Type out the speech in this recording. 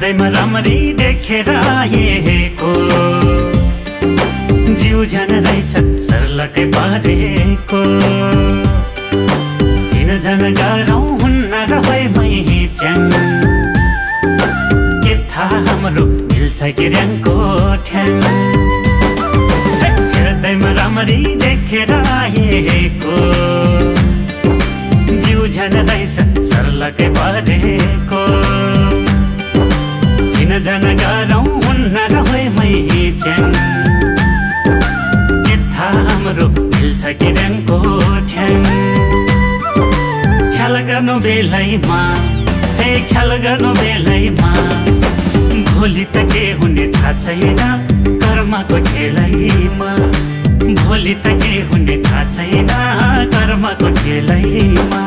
हृदयमा राम्ररी देखेर आएको जिउ झन रहेछ सर्लकै पारेको चिनजान गरौँ हुन्न रहे मै च्याङ के थाहा हाम्रो मिल्छ कि र्याङको ठ्याङ हृदयमा राम्ररी देखेर आएको जिउ झन रहेछ सर्लकै पारेको चिनजान गरौँ हुन्न रहे मै च्याङ के थाहा हाम्रो मिल्छ कि र्याङको ठ्याङ ख्याल गर्नु बेलैमा हे ख्याल गर्नु बेलैमा भोलि त के हुने थाहा छैन कर्मको खेलैमा भोलि त के हुने थाहा छैन कर्मको खेलैमा